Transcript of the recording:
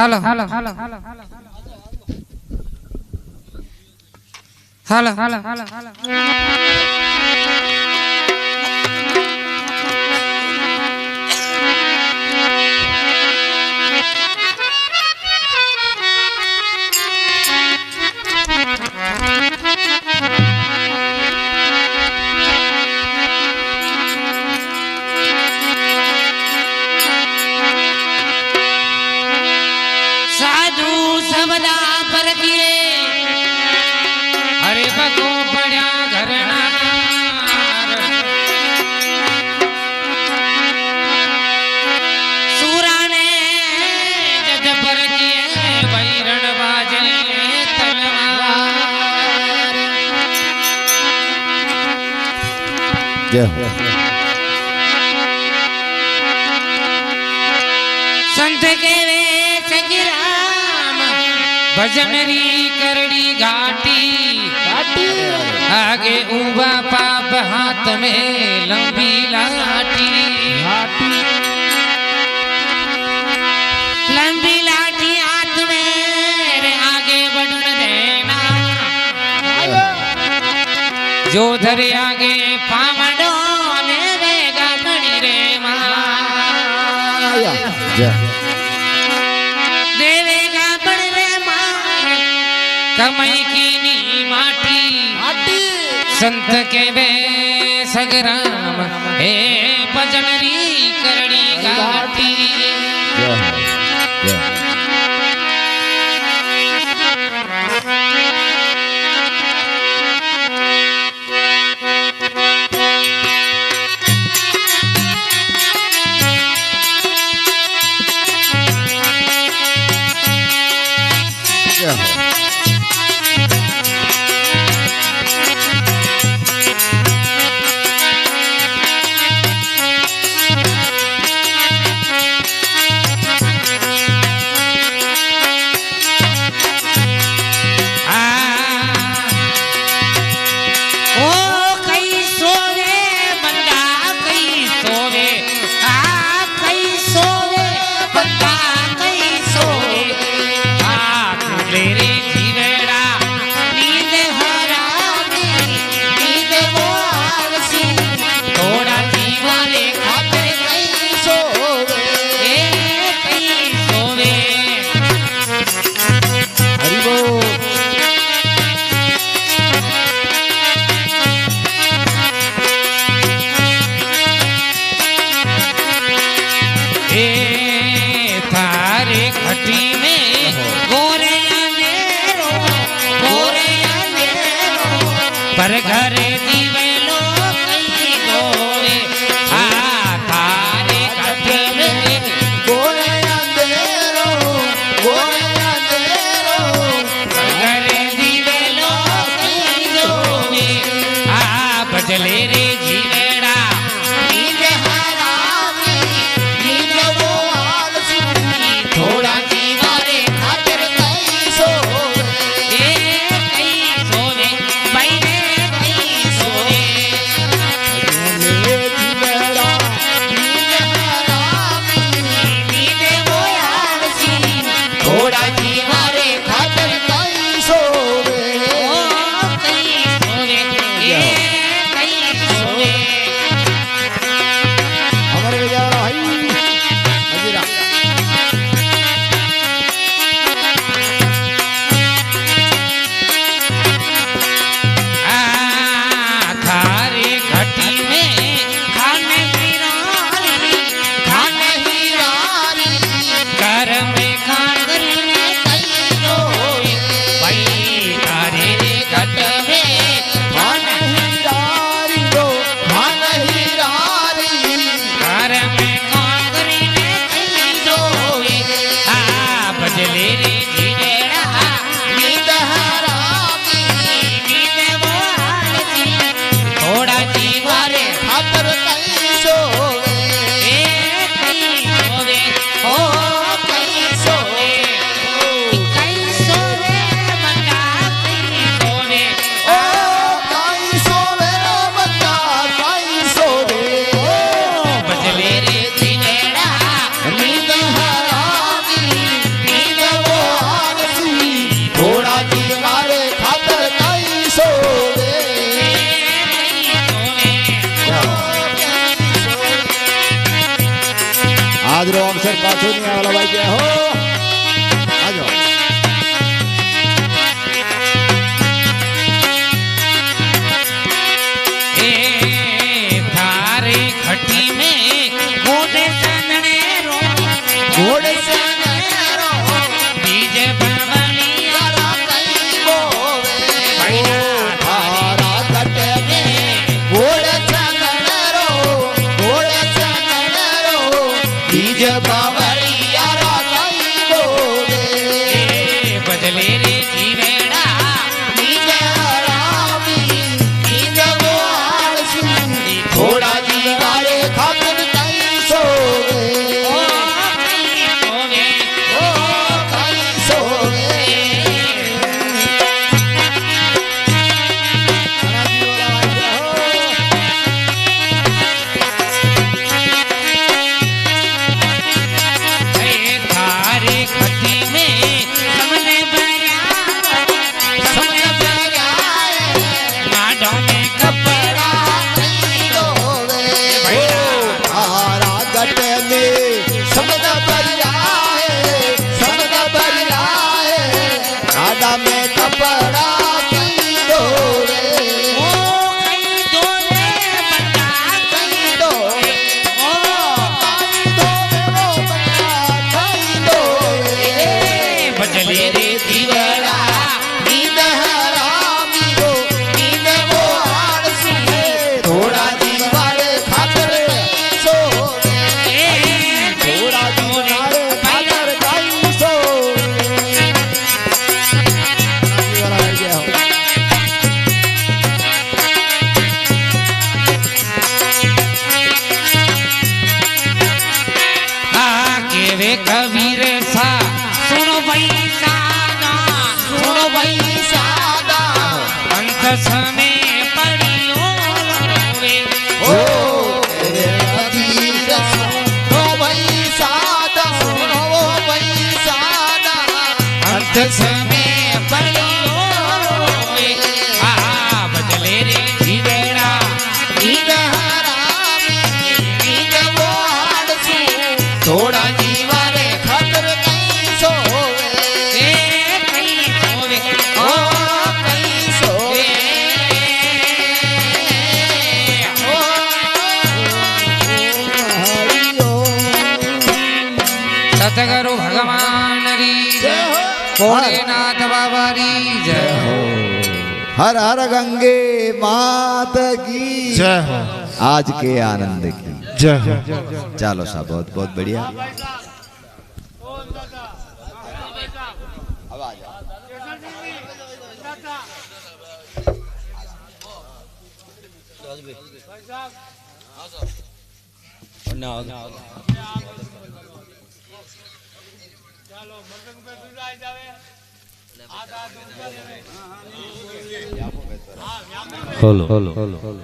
હાલો હાલો હાલો હાલો હાલો હાલો હાલો संत के वे सगिराम भजन री करड़ी घाटी आगे उबा पाप हाथ में लंबी लाठी लंबी लाठी हाथ में रे आगे बढ़ने देना जो धरे आगे पामडो मेरे गागणी रे माया देवेगा बड़ रे माया कमाई की नी माटी संत के बे सगराम हे भजनरी करड़ी घाटी पर घरे दीवेलो कई गोरे आ थारे कटे में गोरे अंधेरो पर घरे दीवेलो कई गोरे आ बजले रे जीवेड़ा नींद हरामी नींद वो आलसी थोड़ा जीवारे खातिर कई सोवे कई सोवे भाई जय हो आ जाओ थारे खटी में घोड़े चंदने रो घोड़े चंदनेरो बीज बावलिया कई बोवे भैया थारा कटे में घोड़े चंदनेरो बीज बावलिया कई बोवे बदले रे जीवेड़ा बीज हरामी बीज वो आलसी थोड़ा दीवारे खातिर कई सोवे ओ कई सोवे थारे खटी में हमने बया समझ गया लाडों में कपड़ा तारा गट में समझ बढ़िया है राधा में कपड़ा पीरो रे ओ कई दोले बता कई दो ओ कई दो बदले रे जीवेड़ा नींद हरामी हो नींद वो आलसी थोड़ा दीवारे खातर सोवे थोड़ा दीवारे खातर कई सोवे आगे वे कबीर सा सुनो भाई सादा सुनो भाई सादा अंत समय पड़ियो वे ओ तेरे कबीर सुनो भाई सादा सुनो भाई सादा अंत समय पड़ियो वे बदले रे जीवेड़ा नींद हरामी नींद वो आलसी थोड़ा दीवारे खातर कई सोवे कई होवे ओ कई सोवे ओ हरिओ सतगुरु भगवान री जय हो भोलेनाथ बाबा री जय हो हर हर गंगे मात की जय हो आज के आनंद की जय हो चलो साहब बहुत बहुत बढ़िया हेलो हेलो हेलो